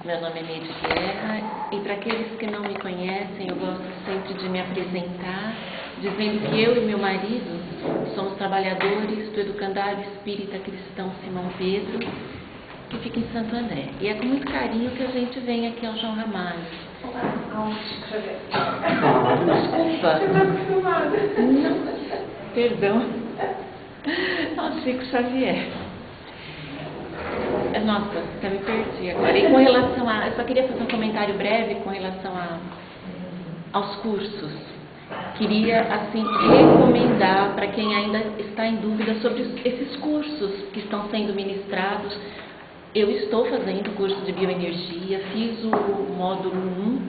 Meu nome é Neide Guerra e para aqueles que não me conhecem, eu gosto sempre de me apresentar dizendo que eu e meu marido somos trabalhadores do Educandário Espírita Cristão Simão Pedro, que fica em Santo André. E é com muito carinho que a gente vem aqui ao João Ramalho. Desculpa. Você está acostumada. Não, perdão. Ao Chico Xavier. Nossa, até me perdi agora. E com relação a... Eu só queria fazer um comentário breve com relação aos cursos. Queria, assim, recomendar para quem ainda está em dúvida sobre esses cursos que estão sendo ministrados. Eu estou fazendo curso de bioenergia, fiz o módulo 1,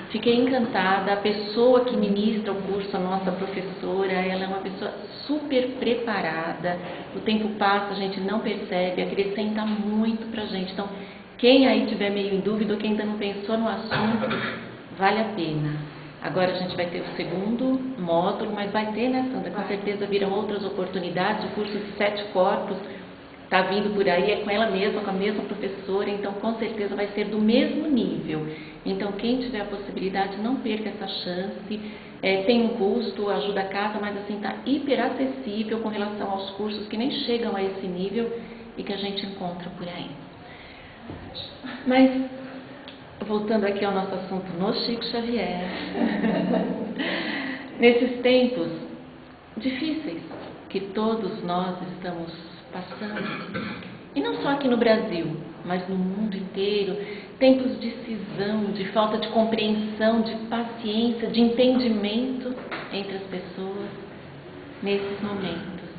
fiquei encantada. A pessoa que ministra o curso, a nossa professora, ela é uma pessoa super preparada. O tempo passa, a gente não percebe, acrescenta muito pra gente. Então, quem aí tiver meio em dúvida ou quem ainda não pensou no assunto, vale a pena. Agora a gente vai ter o segundo módulo, mas vai ter, né, Sandra? Com certeza virão outras oportunidades. O curso de 7 corpos está vindo por aí, é com ela mesma, com a mesma professora, então com certeza vai ser do mesmo nível. Então quem tiver a possibilidade, não perca essa chance. Tem um custo, ajuda a casa, mas assim está hiper acessível com relação aos cursos que nem chegam a esse nível e que a gente encontra por aí. Mas, voltando aqui ao nosso assunto no Chico Xavier, nesses tempos difíceis que todos nós estamos passando, e não só aqui no Brasil, mas no mundo inteiro, tempos de cisão, de falta de compreensão, de paciência, de entendimento entre as pessoas, nesses momentos.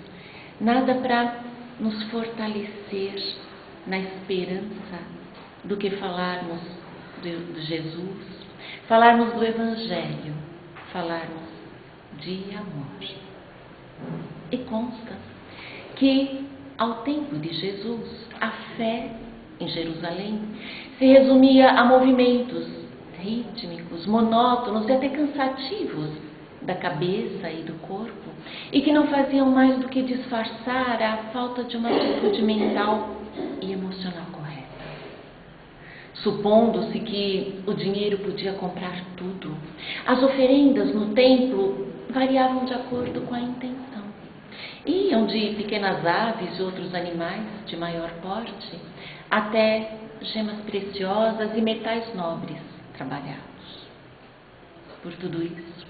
Nada para nos fortalecer na esperança do que falarmos de Jesus, falarmos do Evangelho, falarmos de amor. E consta que, ao tempo de Jesus, a fé em Jerusalém se resumia a movimentos rítmicos, monótonos e até cansativos da cabeça e do corpo, e que não faziam mais do que disfarçar a falta de uma atitude mental e emocional correta. Supondo-se que o dinheiro podia comprar tudo, as oferendas no templo variavam de acordo com a intenção. Iam de pequenas aves e outros animais de maior porte até gemas preciosas e metais nobres trabalhados. Por tudo isso,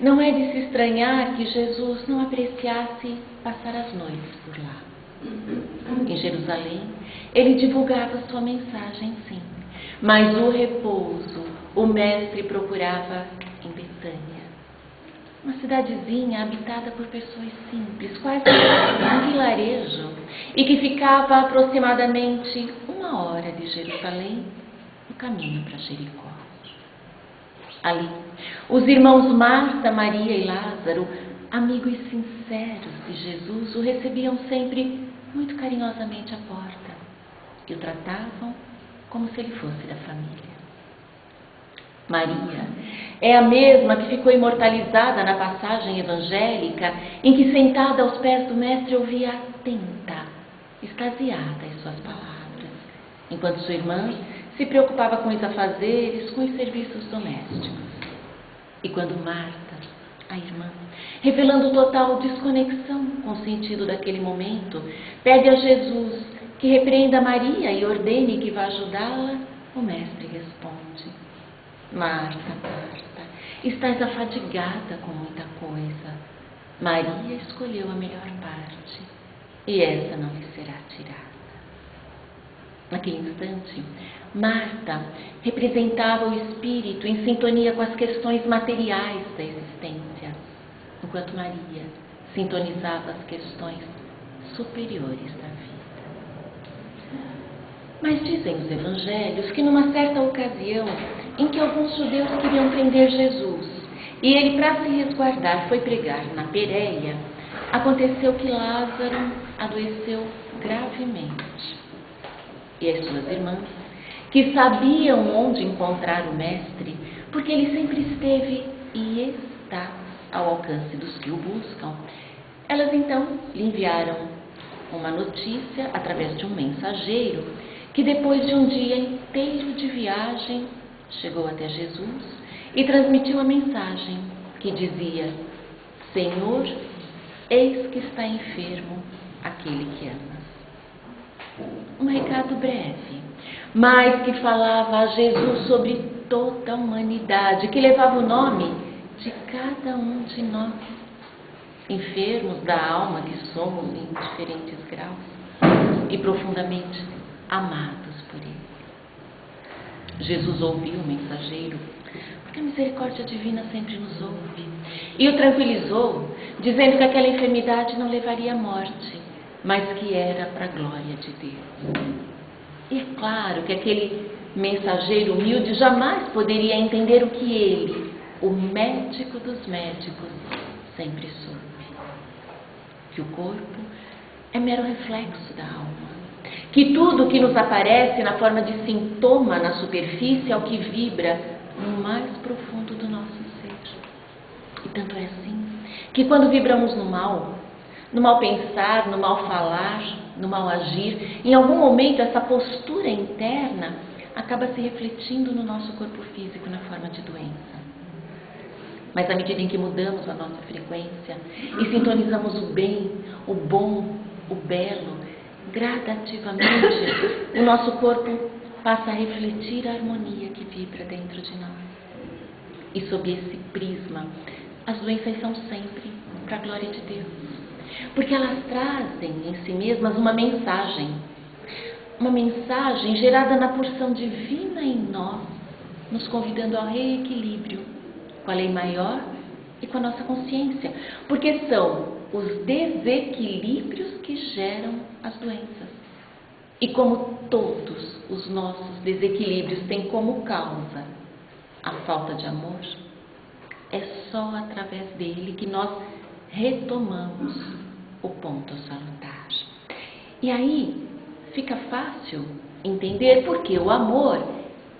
não é de se estranhar que Jesus não apreciasse passar as noites por lá. Em Jerusalém, ele divulgava sua mensagem, sim, mas o repouso o mestre procurava em Betânia, uma cidadezinha habitada por pessoas simples, quase um vilarejo, e que ficava a aproximadamente 1 hora de Jerusalém, no caminho para Jericó. Ali, os irmãos Marta, Maria e Lázaro, amigos sinceros de Jesus, o recebiam sempre muito carinhosamente à porta e o tratavam como se ele fosse da família. Maria é a mesma que ficou imortalizada na passagem evangélica em que, sentada aos pés do Mestre, ouvia atenta, extasiada as suas palavras, enquanto sua irmã se preocupava com os afazeres, com os serviços domésticos. E quando Marta, a irmã, revelando total desconexão com o sentido daquele momento, pede a Jesus que repreenda Maria e ordene que vá ajudá-la, o Mestre responde: Marta, Marta, estás afadigada com muita coisa. Maria escolheu a melhor parte, e essa não lhe será tirada. Naquele instante, Marta representava o espírito em sintonia com as questões materiais da existência, enquanto Maria sintonizava as questões superiores da vida. Mas dizem os evangelhos que numa certa ocasião em que alguns judeus queriam prender Jesus e ele, para se resguardar, foi pregar na Pérea, aconteceu que Lázaro adoeceu gravemente. E as suas irmãs, que sabiam onde encontrar o Mestre, porque ele sempre esteve e está ao alcance dos que o buscam, elas então lhe enviaram uma notícia através de um mensageiro que depois de um dia inteiro de viagem, chegou até Jesus e transmitiu a mensagem que dizia: Senhor, eis que está enfermo aquele que amas. Um recado breve, mas que falava a Jesus sobre toda a humanidade, que levava o nome de cada um de nós, enfermos da alma que somos em diferentes graus e profundamente amados por Ele. Jesus ouviu o mensageiro, porque a misericórdia divina sempre nos ouve, e o tranquilizou, dizendo que aquela enfermidade não levaria à morte, mas que era para a glória de Deus. E é claro que aquele mensageiro humilde jamais poderia entender o que ele, o médico dos médicos, sempre soube: que o corpo é mero reflexo da alma, que tudo que nos aparece na forma de sintoma na superfície é o que vibra no mais profundo do nosso ser. E tanto é assim que quando vibramos no mal pensar, no mal falar, no mal agir, em algum momento essa postura interna acaba se refletindo no nosso corpo físico na forma de doença. Mas à medida em que mudamos a nossa frequência e sintonizamos o bem, o bom, o belo, gradativamente o nosso corpo passa a refletir a harmonia que vibra dentro de nós. E sob esse prisma, as doenças são sempre para a glória de Deus, porque elas trazem em si mesmas uma mensagem gerada na porção divina em nós, nos convidando ao reequilíbrio com a lei maior e com a nossa consciência, porque são os desequilíbrios que geram as doenças. E como todos os nossos desequilíbrios têm como causa a falta de amor, é só através dele que nós retomamos o ponto salutar. E aí fica fácil entender porque o amor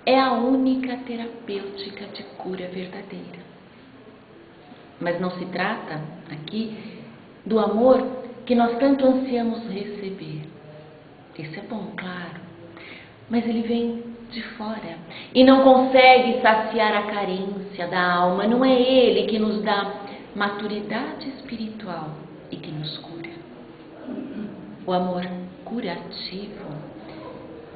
é a única terapêutica de cura verdadeira. Mas não se trata aqui do amor que nós tanto ansiamos receber. Isso é bom, claro, mas ele vem de fora e não consegue saciar a carência da alma. Não é ele que nos dá maturidade espiritual e que nos cura. O amor curativo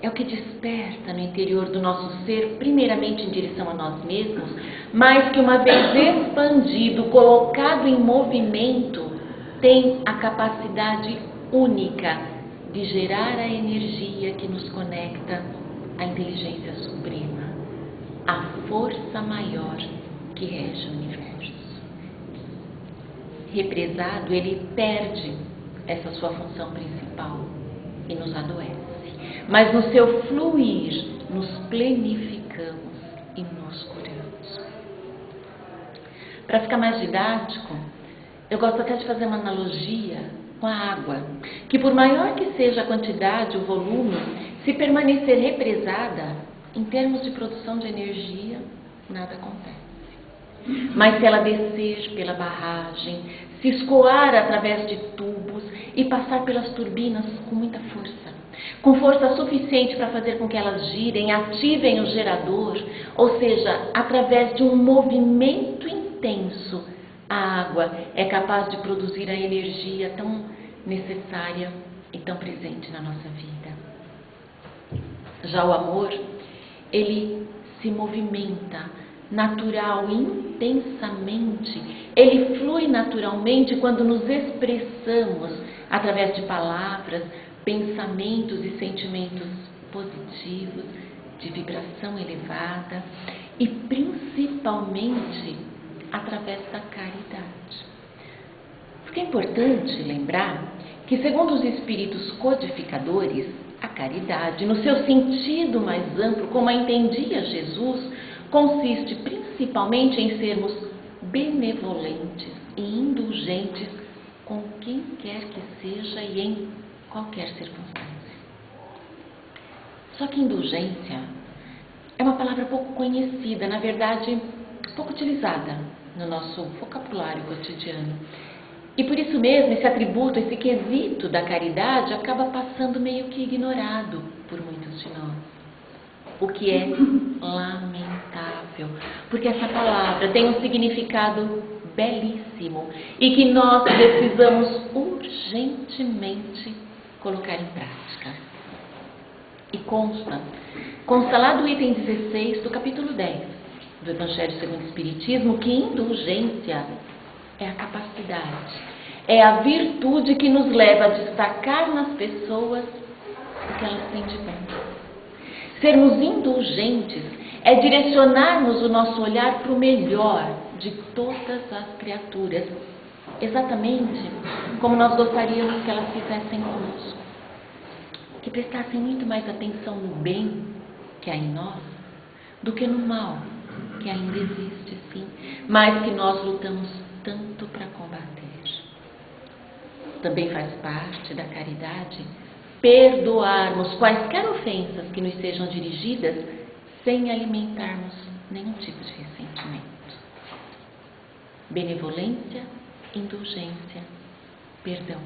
é o que desperta no interior do nosso ser, primeiramente em direção a nós mesmos, mas que uma vez expandido, colocado em movimento, tem a capacidade única de gerar a energia que nos conecta à inteligência suprema, à força maior que rege o universo. Represado, ele perde essa sua função principal e nos adoece. Mas no seu fluir, nos plenificamos e nos curamos. Para ficar mais didático, eu gosto até de fazer uma analogia com a água, que por maior que seja a quantidade, o volume, se permanecer represada, em termos de produção de energia, nada acontece. Mas se ela descer pela barragem, se escoar através de tubos e passar pelas turbinas com muita força, com força suficiente para fazer com que elas girem, ativem o gerador, ou seja, através de um movimento intenso, a água é capaz de produzir a energia tão necessária e tão presente na nossa vida. Já o amor, ele se movimenta natural, intensamente, ele flui naturalmente quando nos expressamos através de palavras, pensamentos e sentimentos positivos, de vibração elevada e principalmente através da caridade. Porque é importante lembrar que, segundo os espíritos codificadores, a caridade, no seu sentido mais amplo, como a entendia Jesus, consiste principalmente em sermos benevolentes e indulgentes com quem quer que seja e em qualquer circunstância. Só que indulgência é uma palavra pouco conhecida, na verdade, pouco utilizada no nosso vocabulário cotidiano. E por isso mesmo, esse atributo, esse quesito da caridade acaba passando meio que ignorado por muitos de nós. O que é lamentável, porque essa palavra tem um significado belíssimo e que nós precisamos urgentemente colocar em prática. E consta lá do item 16 do capítulo 10 do Evangelho segundo o Espiritismo que indulgência é a capacidade, é a virtude que nos leva a destacar nas pessoas o que elas têm de bom. Sermos indulgentes é direcionarmos o nosso olhar para o melhor de todas as criaturas, exatamente como nós gostaríamos que elas fizessem conosco, que prestassem muito mais atenção no bem que há em nós do que no mal que ainda existe, sim, mas que nós lutamos tanto para combater. Também faz parte da caridade perdoarmos quaisquer ofensas que nos sejam dirigidas sem alimentarmos nenhum tipo de ressentimento. Benevolência, indulgência, perdão.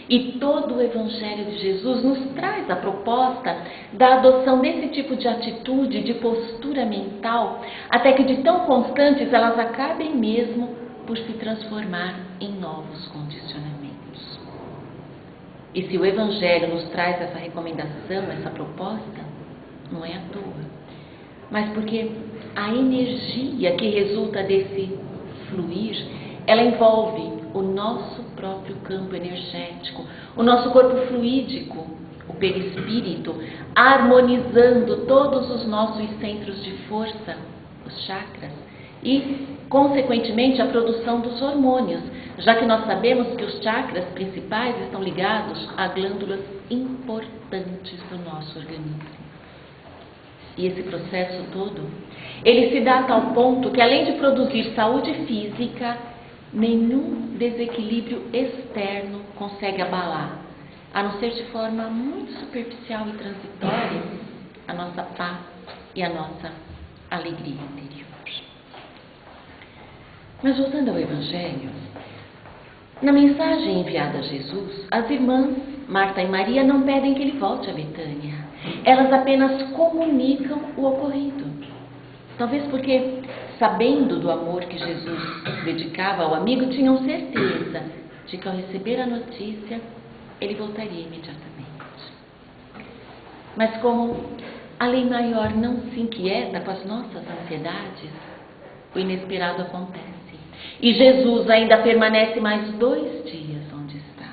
E todo o Evangelho de Jesus nos traz a proposta da adoção desse tipo de atitude, de postura mental, até que de tão constantes elas acabem mesmo por se transformar em novos condicionamentos. E se o Evangelho nos traz essa recomendação, essa proposta, não é à toa, mas porque a energia que resulta desse fluir, ela envolve o nosso próprio campo energético, o nosso corpo fluídico, o perispírito, harmonizando todos os nossos centros de força, os chakras, e, consequentemente, a produção dos hormônios, já que nós sabemos que os chakras principais estão ligados a glândulas importantes do nosso organismo. E esse processo todo, ele se dá a tal ponto que, além de produzir saúde física, nenhum desequilíbrio externo consegue abalar, a não ser de forma muito superficial e transitória, a nossa paz e a nossa alegria interior. Mas voltando ao Evangelho, na mensagem enviada a Jesus, as irmãs Marta e Maria não pedem que ele volte a Betânia. Elas apenas comunicam o ocorrido. Talvez porque, sabendo do amor que Jesus dedicava ao amigo, tinham certeza de que ao receber a notícia, ele voltaria imediatamente. Mas como a lei maior não se inquieta com as nossas ansiedades, o inesperado acontece. E Jesus ainda permanece mais 2 dias onde está.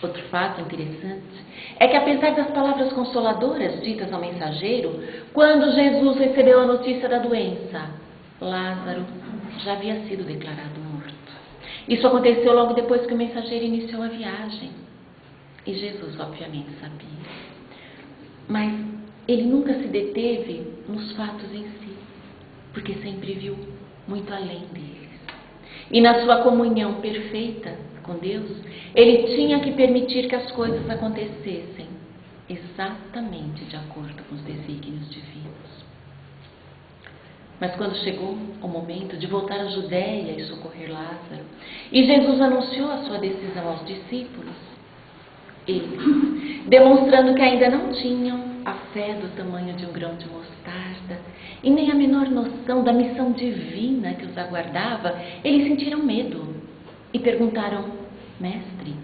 Outro fato interessante é que, apesar das palavras consoladoras ditas ao mensageiro, quando Jesus recebeu a notícia da doença, Lázaro já havia sido declarado morto. Isso aconteceu logo depois que o mensageiro iniciou a viagem. E Jesus, obviamente, sabia. Mas ele nunca se deteve nos fatos em si, porque sempre viu muito além deles. E na sua comunhão perfeita com Deus, ele tinha que permitir que as coisas acontecessem exatamente de acordo com os desígnios divinos. Mas quando chegou o momento de voltar à Judéia e socorrer Lázaro, e Jesus anunciou a sua decisão aos discípulos, eles, demonstrando que ainda não tinham a fé do tamanho de um grão de mostarda e nem a menor noção da missão divina que os aguardava, eles sentiram medo e perguntaram: Mestre,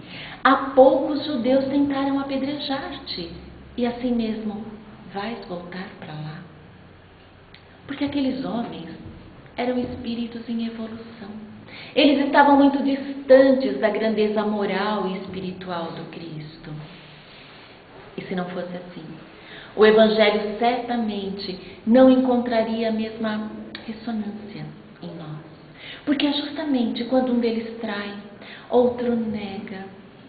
há pouco os judeus tentaram apedrejar-te e assim mesmo vais voltar para lá? Porque aqueles homens eram espíritos em evolução. Eles estavam muito distantes da grandeza moral e espiritual do Cristo. E se não fosse assim, o Evangelho certamente não encontraria a mesma ressonância em nós. Porque é justamente quando um deles trai, outro nega,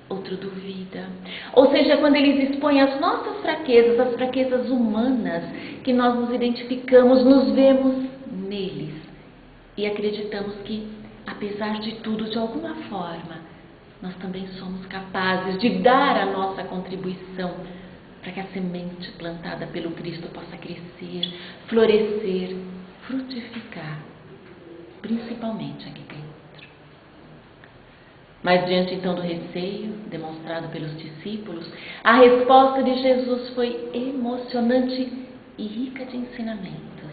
outro duvida. Ou seja, quando eles expõem as nossas fraquezas, as fraquezas humanas, que nós nos identificamos, nos vemos neles e acreditamos que, apesar de tudo, de alguma forma, nós também somos capazes de dar a nossa contribuição para que a semente plantada pelo Cristo possa crescer, florescer, frutificar, principalmente aqui dentro. Mas diante então do receio demonstrado pelos discípulos, a resposta de Jesus foi emocionante e rica de ensinamentos.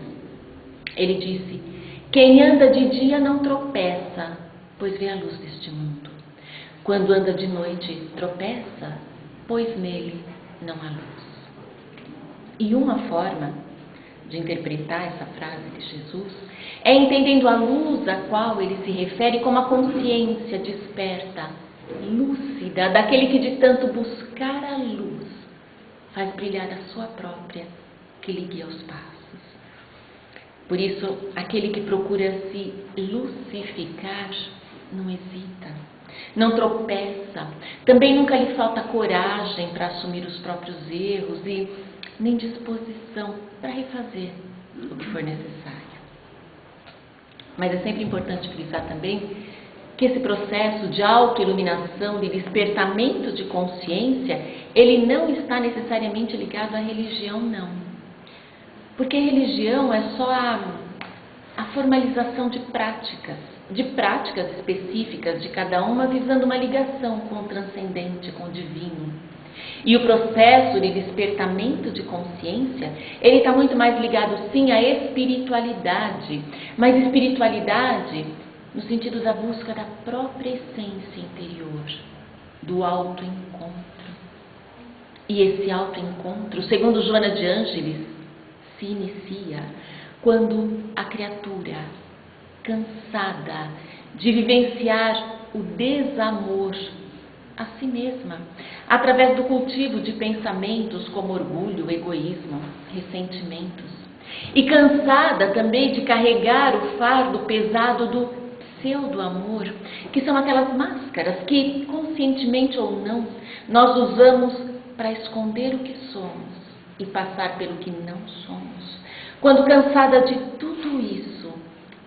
Ele disse: quem anda de dia não tropeça, pois vê a luz deste mundo. Quando anda de noite, tropeça, pois nele não há luz. E uma forma de interpretar essa frase de Jesus é entendendo a luz a qual ele se refere como a consciência desperta, lúcida, daquele que de tanto buscar a luz faz brilhar a sua própria, que lhe guia os passos. Por isso, aquele que procura se lucificar não hesita, não tropeça, também nunca lhe falta coragem para assumir os próprios erros e nem disposição para refazer o que for necessário. Mas é sempre importante frisar também que esse processo de autoiluminação, de despertamento de consciência, ele não está necessariamente ligado à religião, não. Porque religião é só a formalização de práticas específicas de cada uma, visando uma ligação com o transcendente, com o divino. E o processo de despertamento de consciência, ele está muito mais ligado, sim, à espiritualidade, mas espiritualidade no sentido da busca da própria essência interior, do autoencontro. E esse autoencontro, segundo Joana de Ângeles, se inicia quando a criatura, cansada de vivenciar o desamor a si mesma, através do cultivo de pensamentos como orgulho, egoísmo, ressentimentos, e cansada também de carregar o fardo pesado do pseudo-amor, que são aquelas máscaras que, conscientemente ou não, nós usamos para esconder o que somos e passar pelo que não somos. Quando cansada de tudo isso,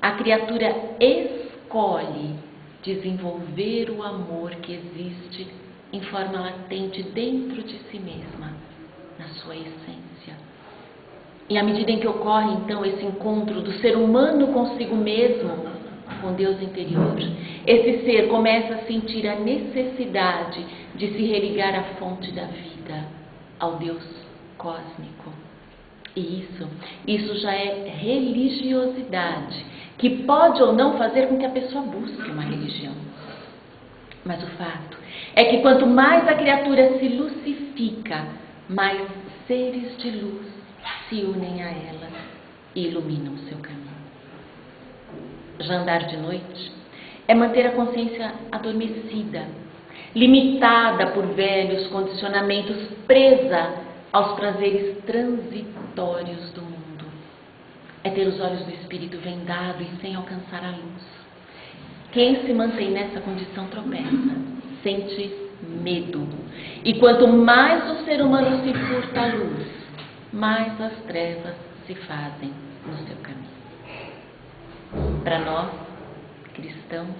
a criatura escolhe desenvolver o amor que existe em forma latente dentro de si mesma, na sua essência. E à medida em que ocorre, então, esse encontro do ser humano consigo mesmo, com Deus interior, esse ser começa a sentir a necessidade de se religar à fonte da vida, ao Deus cósmico. E isso já é religiosidade, que pode ou não fazer com que a pessoa busque uma religião. Mas o fato é que quanto mais a criatura se lucifica, mais seres de luz se unem a ela e iluminam o seu caminho. Já andar de noite é manter a consciência adormecida, limitada por velhos condicionamentos, presa aos prazeres transitórios do mundo. É ter os olhos do espírito vendado e sem alcançar a luz. Quem se mantém nessa condição tropeça, sente medo. E quanto mais o ser humano se furta à luz, mais as trevas se fazem no seu caminho. Para nós, cristãos,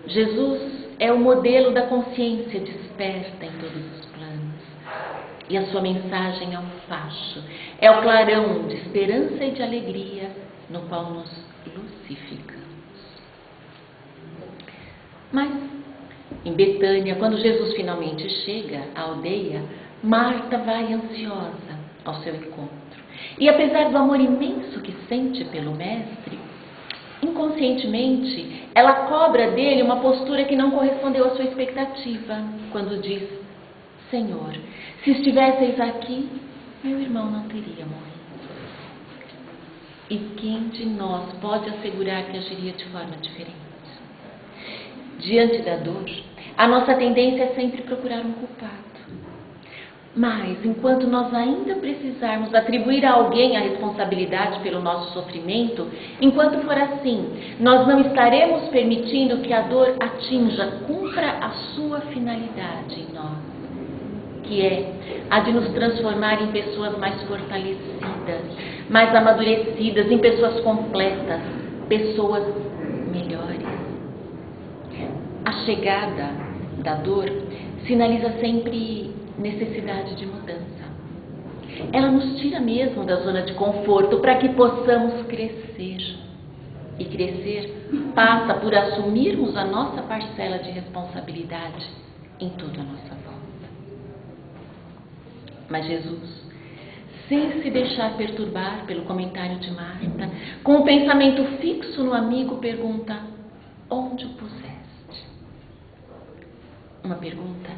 Jesus é o modelo da consciência desperta em todos os planos. E a sua mensagem é o facho, é o clarão de esperança e de alegria no qual nos lucificamos. Mas, em Betânia, quando Jesus finalmente chega à aldeia, Marta vai ansiosa ao seu encontro. E apesar do amor imenso que sente pelo Mestre, inconscientemente, ela cobra dele uma postura que não correspondeu à sua expectativa, quando diz: Senhor, se estivesseis aqui, meu irmão não teria morrido. E quem de nós pode assegurar que agiria de forma diferente? Diante da dor, a nossa tendência é sempre procurar um culpado. Mas, enquanto nós ainda precisarmos atribuir a alguém a responsabilidade pelo nosso sofrimento, enquanto for assim, nós não estaremos permitindo que a dor atinja, cumpra a sua finalidade em nós, que é a de nos transformar em pessoas mais fortalecidas, mais amadurecidas, em pessoas completas, pessoas melhores. A chegada da dor sinaliza sempre necessidade de mudança. Ela nos tira mesmo da zona de conforto para que possamos crescer. E crescer passa por assumirmos a nossa parcela de responsabilidade em tudo à nossa volta. Mas Jesus, sem se deixar perturbar pelo comentário de Marta, com o pensamento fixo no amigo, pergunta: onde o puseste? Uma pergunta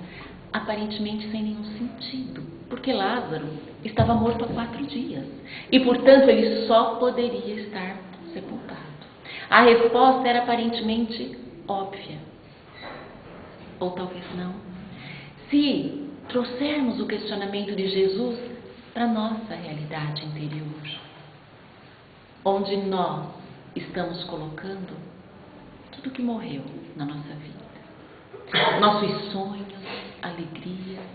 aparentemente sem nenhum sentido, porque Lázaro estava morto há 4 dias e, portanto, ele só poderia estar sepultado. A resposta era aparentemente óbvia, ou talvez não. Se trouxermos o questionamento de Jesus para a nossa realidade interior, onde nós estamos colocando tudo que morreu na nossa vida, nossos sonhos, alegrias,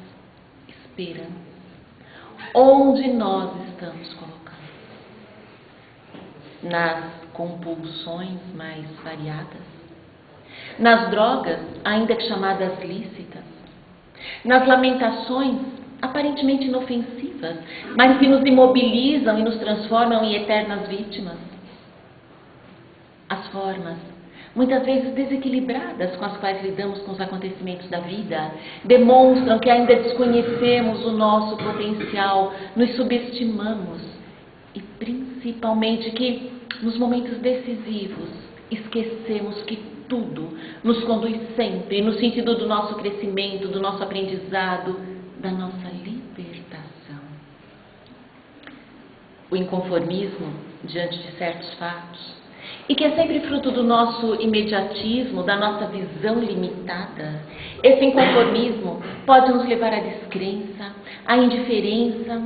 esperanças, onde nós estamos colocando? Nas compulsões mais variadas, nas drogas, ainda que chamadas lícitas, nas lamentações aparentemente inofensivas, mas que nos imobilizam e nos transformam em eternas vítimas. As formas, muitas vezes desequilibradas, com as quais lidamos com os acontecimentos da vida, demonstram que ainda desconhecemos o nosso potencial, nos subestimamos e principalmente que nos momentos decisivos esquecemos que tudo nos conduz sempre no sentido do nosso crescimento, do nosso aprendizado, da nossa libertação. O inconformismo diante de certos fatos, e que é sempre fruto do nosso imediatismo, da nossa visão limitada, esse inconformismo pode nos levar à descrença, à indiferença,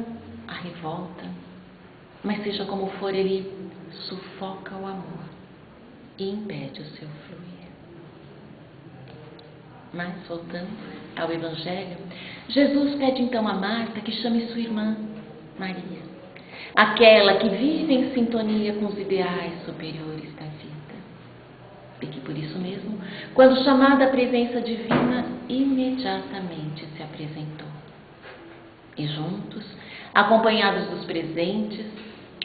à revolta. Mas seja como for, ele sufoca o amor e impede o seu fluir. Mas, voltando ao Evangelho, Jesus pede então a Marta que chame sua irmã Maria, aquela que vive em sintonia com os ideais superiores da vida. E que por isso mesmo, quando chamada à presença divina, imediatamente se apresentou. E juntos, acompanhados dos presentes,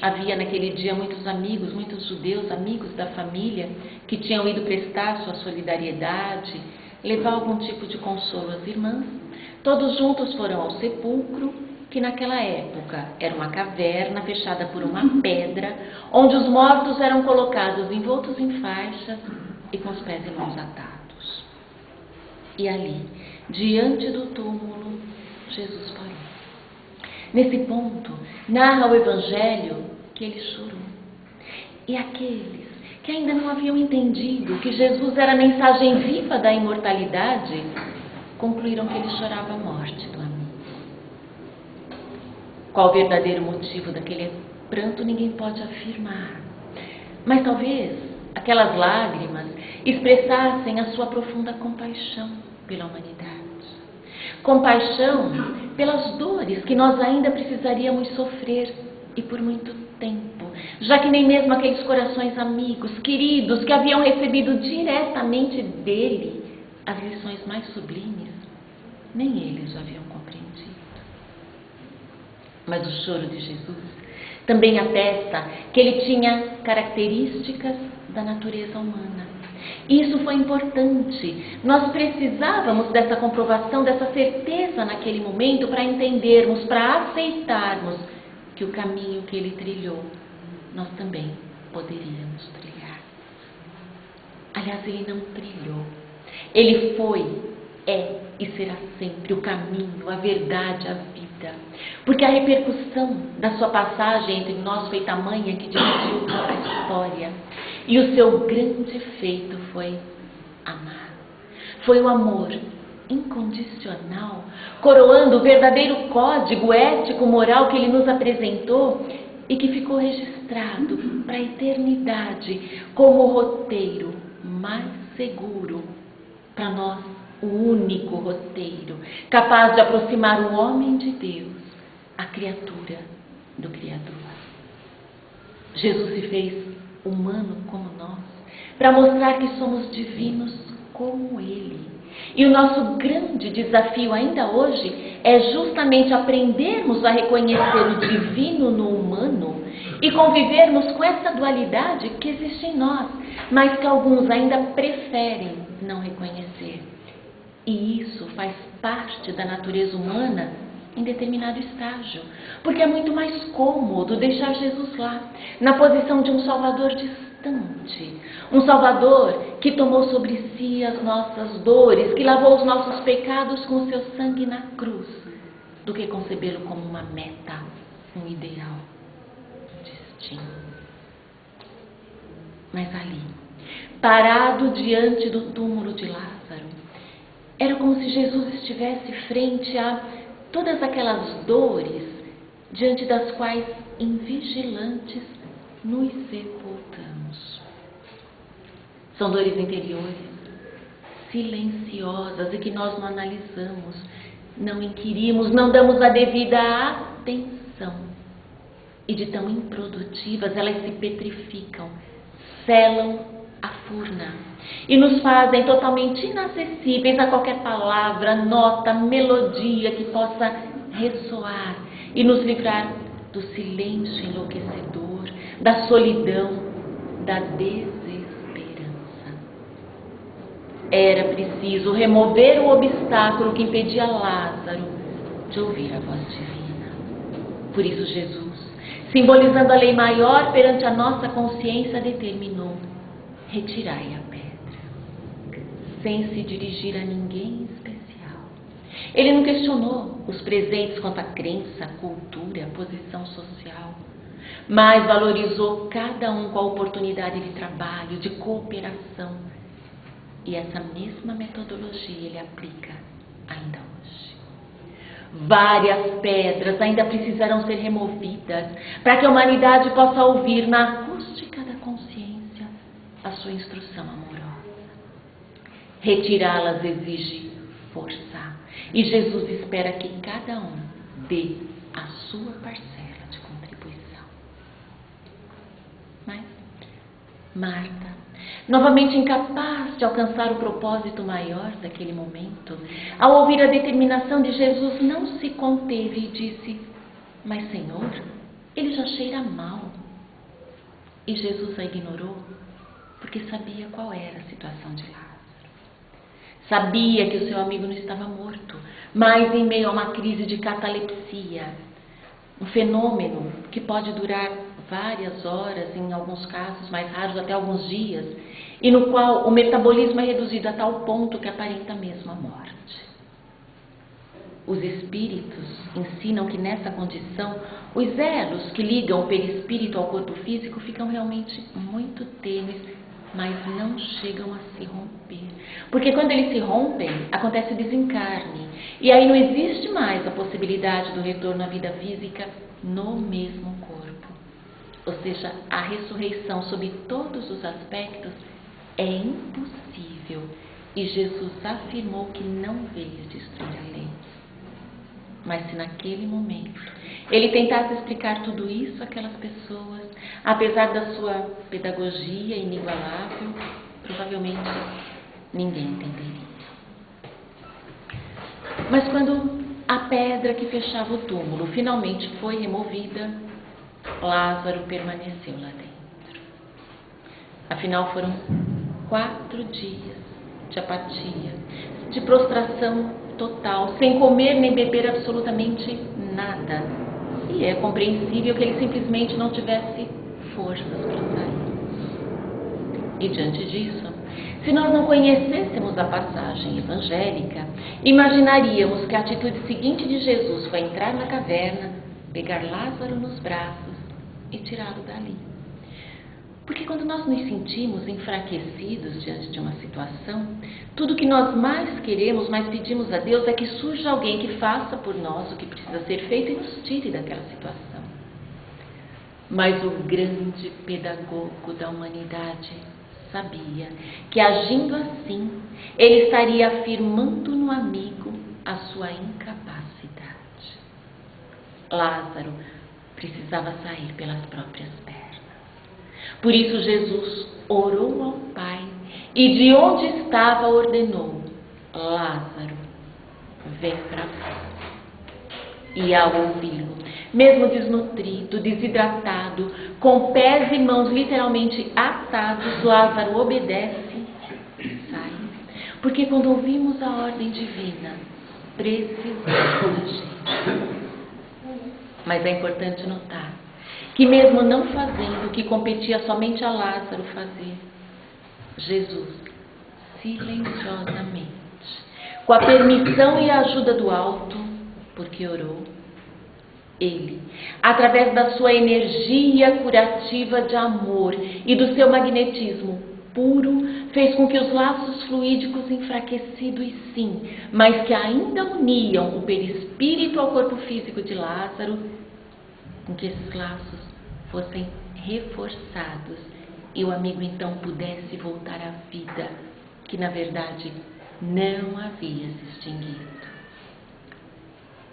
havia naquele dia muitos amigos, muitos judeus, amigos da família, que tinham ido prestar sua solidariedade, levar algum tipo de consolo às irmãs. Todos juntos foram ao sepulcro, que naquela época era uma caverna fechada por uma pedra, onde os mortos eram colocados envoltos em faixas e com os pés e mãos atados. E ali, diante do túmulo, Jesus parou. Nesse ponto, narra o Evangelho que ele chorou. E aqueles que ainda não haviam entendido que Jesus era a mensagem viva da imortalidade, concluíram que ele chorava a morte do amigo. Qual o verdadeiro motivo daquele pranto, ninguém pode afirmar. Mas talvez aquelas lágrimas expressassem a sua profunda compaixão pela humanidade. Compaixão pelas dores que nós ainda precisaríamos sofrer e por muito tempo, já que nem mesmo aqueles corações amigos, queridos, que haviam recebido diretamente dele as lições mais sublimes, nem eles o haviam compreendido. Mas o choro de Jesus também atesta que ele tinha características da natureza humana. E isso foi importante. Nós precisávamos dessa comprovação, dessa certeza naquele momento para entendermos, para aceitarmos que o caminho que ele trilhou, nós também poderíamos trilhar. Aliás, ele não trilhou. Ele foi, é e será sempre o caminho, a verdade, a vida. Porque a repercussão da sua passagem entre nós foi tamanha que dividiu a história. E o seu grande feito foi amar. Foi o amor incondicional, coroando o verdadeiro código ético-moral que ele nos apresentou e que ficou registrado para a eternidade como o roteiro mais seguro para nós, o único roteiro capaz de aproximar o homem de Deus, a criatura do Criador. Jesus se fez humano como nós, para mostrar que somos divinos como Ele. E o nosso grande desafio ainda hoje é justamente aprendermos a reconhecer o divino no humano e convivermos com essa dualidade que existe em nós, mas que alguns ainda preferem não reconhecer. E isso faz parte da natureza humana em determinado estágio, porque é muito mais cômodo deixar Jesus lá, na posição de um Salvador distante, um Salvador que tomou sobre si as nossas dores, que lavou os nossos pecados com o seu sangue na cruz, do que concebê-lo como uma meta, um ideal, um destino. Mas ali, parado diante do túmulo de Lázaro, era como se Jesus estivesse frente a todas aquelas dores diante das quais, invigilantes, nos sepultamos. São dores interiores, silenciosas e que nós não analisamos, não inquirimos, não damos a devida atenção. E de tão improdutivas, elas se petrificam, selam a furna e nos fazem totalmente inacessíveis a qualquer palavra, nota, melodia que possa ressoar e nos livrar do silêncio enlouquecedor, da solidão, da desesperança. Era preciso remover o obstáculo que impedia Lázaro de ouvir a voz divina. Por isso Jesus, simbolizando a lei maior perante a nossa consciência, determinou: retirai a pedra, sem se dirigir a ninguém especial. Ele não questionou os presentes quanto à crença, cultura, posição social, mas valorizou cada um com a oportunidade de trabalho, de cooperação. E essa mesma metodologia ele aplica ainda hoje. Várias pedras ainda precisarão ser removidas para que a humanidade possa ouvir na acústica da consciência a sua instrução amorosa. Retirá-las exige força, e Jesus espera que cada um dê a sua parcela de contribuição. Mas Marta, novamente incapaz de alcançar o propósito maior daquele momento, ao ouvir a determinação de Jesus, não se conteve e disse: mas Senhor, ele já cheira mal. E Jesus a ignorou, porque sabia qual era a situação de Lázaro. Sabia que o seu amigo não estava morto, mas em meio a uma crise de catalepsia, um fenômeno que pode durar várias horas, em alguns casos mais raros até alguns dias, e no qual o metabolismo é reduzido a tal ponto que aparenta mesmo a morte. Os espíritos ensinam que nessa condição, os elos que ligam o perispírito ao corpo físico ficam realmente muito tênues, mas não chegam a se romper. Porque quando eles se rompem, acontece o desencarne. E aí não existe mais a possibilidade do retorno à vida física no mesmo corpo. Ou seja, a ressurreição sob todos os aspectos é impossível. E Jesus afirmou que não veio destruir a lei. Mas se naquele momento ele tentasse explicar tudo isso àquelas pessoas, apesar da sua pedagogia inigualável, provavelmente ninguém entenderia. Mas quando a pedra que fechava o túmulo finalmente foi removida, Lázaro permaneceu lá dentro. Afinal, foram 4 dias de apatia, de prostração total, sem comer nem beber absolutamente nada. E é compreensível que ele simplesmente não tivesse forças para sair. E diante disso, se nós não conhecêssemos a passagem evangélica, imaginaríamos que a atitude seguinte de Jesus foi entrar na caverna, pegar Lázaro nos braços e tirá-lo dali. Porque quando nós nos sentimos enfraquecidos diante de uma situação, tudo que nós mais queremos, mais pedimos a Deus é que surja alguém que faça por nós o que precisa ser feito e nos tire daquela situação. Mas o grande pedagogo da humanidade sabia que, agindo assim, ele estaria afirmando no amigo a sua incapacidade. Lázaro precisava sair pelas próprias pernas. Por isso Jesus orou ao Pai e de onde estava ordenou: Lázaro, vem para fora. E ao ouvi-lo, mesmo desnutrido, desidratado, com pés e mãos literalmente atados, Lázaro obedece e sai. Porque quando ouvimos a ordem divina, precisamos da gente. Mas é importante notar que mesmo não fazendo o que competia somente a Lázaro fazer, Jesus, silenciosamente, com a permissão e a ajuda do alto, porque orou, ele, através da sua energia curativa de amor e do seu magnetismo puro, fez com que os laços fluídicos enfraquecidos, sim, mas que ainda uniam o perispírito ao corpo físico de Lázaro, com que esses laços fossem reforçados e o amigo então pudesse voltar à vida, que na verdade não havia se extinguido.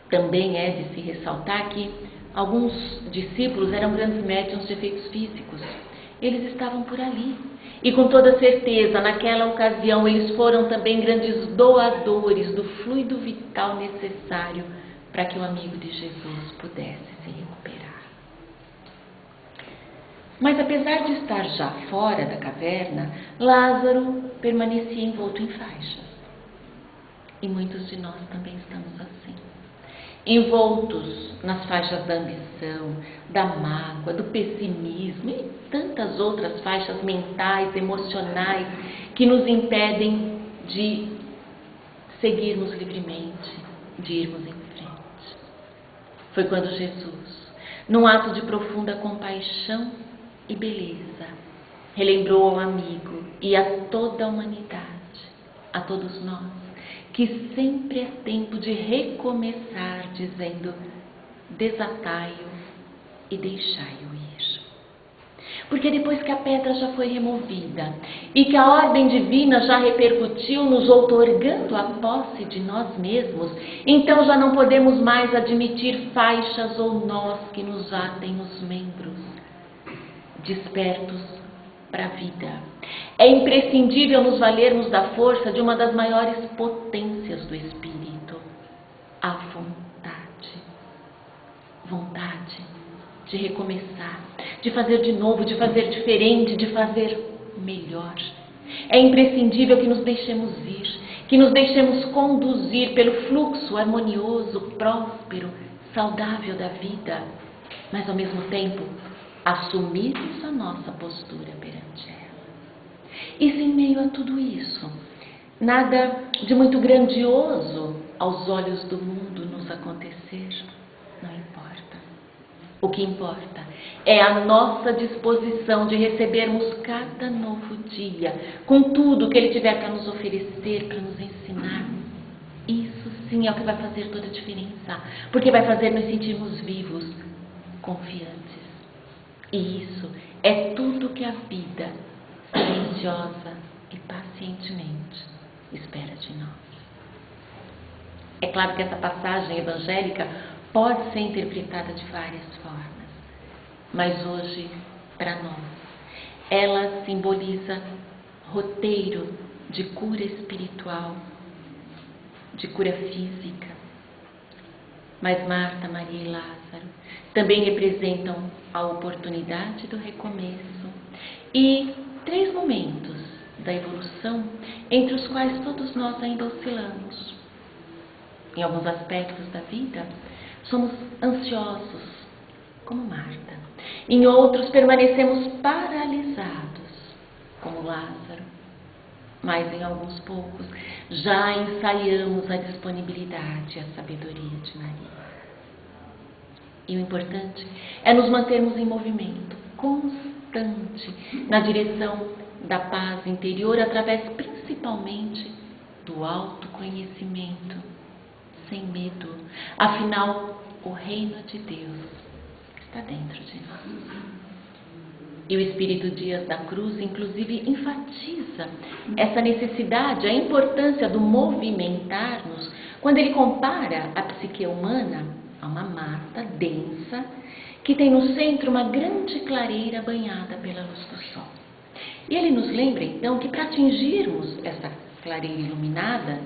Também é de se ressaltar que alguns discípulos eram grandes médiuns de efeitos físicos. Eles estavam por ali. E com toda certeza, naquela ocasião, eles foram também grandes doadores do fluido vital necessário para que o amigo de Jesus pudesse se recuperar. Mas apesar de estar já fora da caverna, Lázaro permanecia envolto em faixas. E muitos de nós também estamos assim. Envoltos nas faixas da ambição, da mágoa, do pessimismo e tantas outras faixas mentais, emocionais que nos impedem de seguirmos livremente, de irmos em frente. Foi quando Jesus, num ato de profunda compaixão e beleza, relembrou ao amigo e a toda a humanidade, a todos nós, que sempre é tempo de recomeçar, dizendo: desatai-o e deixai-o ir. Porque depois que a pedra já foi removida e que a ordem divina já repercutiu, nos outorgando a posse de nós mesmos, então já não podemos mais admitir faixas ou nós que nos atem os membros. Despertos para a vida, é imprescindível nos valermos da força de uma das maiores potências do Espírito, a vontade. Vontade de recomeçar, de fazer de novo, de fazer diferente, de fazer melhor. É imprescindível que nos deixemos ir, que nos deixemos conduzir pelo fluxo harmonioso, próspero, saudável da vida, mas ao mesmo tempo assumirmos a nossa postura perante ela. E se em meio a tudo isso, nada de muito grandioso aos olhos do mundo nos acontecer, não importa. O que importa é a nossa disposição de recebermos cada novo dia, com tudo que Ele tiver para nos oferecer, para nos ensinar. Isso sim é o que vai fazer toda a diferença, porque vai fazer nos sentirmos vivos, confiantes. E isso é tudo que a vida, silenciosa e pacientemente, espera de nós. É claro que essa passagem evangélica pode ser interpretada de várias formas, mas hoje, para nós, ela simboliza roteiro de cura espiritual, de cura física. Mas Marta, Maria e Lázaro também representam a oportunidade do recomeço e 3 momentos da evolução entre os quais todos nós ainda oscilamos. Em alguns aspectos da vida, somos ansiosos, como Marta. Em outros, permanecemos paralisados, como Lázaro. Mas em alguns poucos, já ensaiamos a disponibilidade e a sabedoria de Maria. E o importante é nos mantermos em movimento constante na direção da paz interior, através principalmente do autoconhecimento, sem medo. Afinal, o reino de Deus está dentro de nós. E o Espírito Dias da Cruz, inclusive, enfatiza essa necessidade, a importância do movimentar-nos, quando ele compara a psique humana a uma mata densa que tem no centro uma grande clareira banhada pela luz do sol. E ele nos lembra, então, que para atingirmos essa clareira iluminada,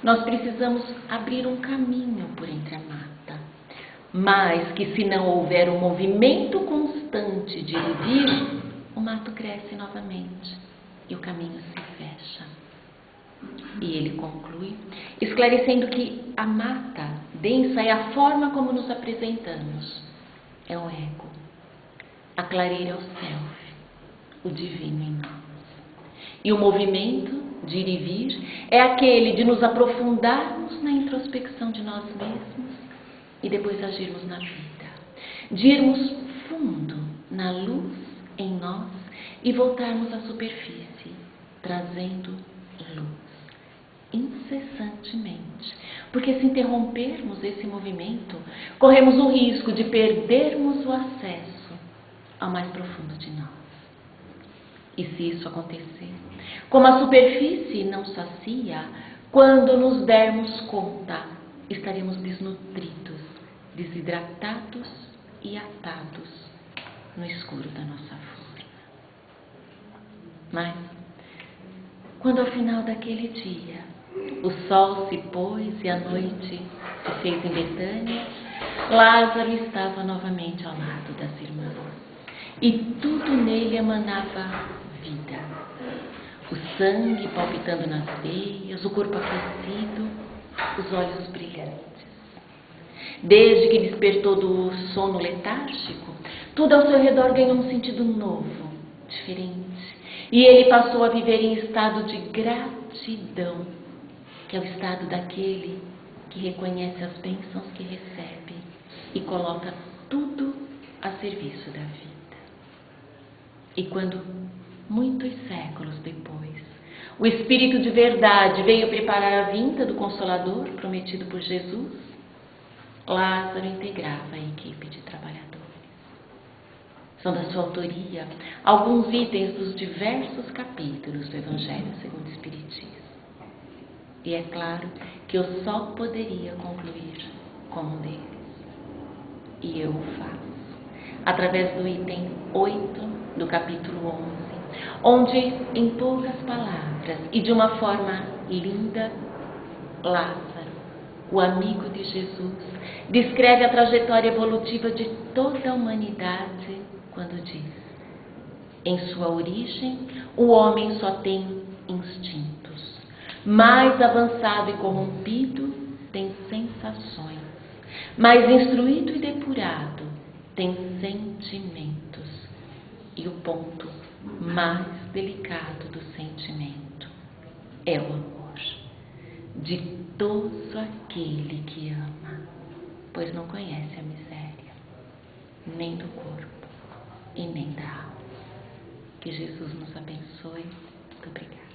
nós precisamos abrir um caminho por entre a mata. Mas que se não houver um movimento constante constante de vir, o mato cresce novamente e o caminho se fecha. E ele conclui, esclarecendo que a mata densa é a forma como nos apresentamos. É o ego. A clareira é o self, o divino em nós. E o movimento de ir e vir é aquele de nos aprofundarmos na introspecção de nós mesmos e depois agirmos na vida. De irmos fundo na luz em nós e voltarmos à superfície, trazendo luz incessantemente. Porque se interrompermos esse movimento, corremos o risco de perdermos o acesso ao mais profundo de nós. E se isso acontecer, como a superfície não sacia, quando nos dermos conta, estaremos desnutridos, desidratados e atados no escuro da nossa forma. Mas, quando ao final daquele dia, o sol se pôs e a noite se fez em Betânia, Lázaro estava novamente ao lado das irmãs. E tudo nele emanava vida. O sangue palpitando nas veias, o corpo aquecido, os olhos brilhantes. Desde que despertou do sono letárgico, tudo ao seu redor ganhou um sentido novo, diferente. E ele passou a viver em estado de gratidão, que é o estado daquele que reconhece as bênçãos que recebe e coloca tudo a serviço da vida. E quando, muitos séculos depois, o Espírito de verdade veio preparar a vinda do Consolador prometido por Jesus, Lázaro integrava a equipe de trabalhadores. São da sua autoria alguns itens dos diversos capítulos do Evangelho segundo o Espiritismo. E é claro que eu só poderia concluir com um deles. E eu o faço, através do item 8 do capítulo 11, onde, em poucas palavras e de uma forma linda, Lázaro, o amigo de Jesus, descreve a trajetória evolutiva de toda a humanidade quando diz: em sua origem, o homem só tem instintos. Mais avançado e corrompido, tem sensações. Mais instruído e depurado, tem sentimentos. E o ponto mais delicado do sentimento é o amor. Ditoso aquele que ama, pois não conhece a miséria, nem do corpo e nem da alma. Que Jesus nos abençoe. Muito obrigada.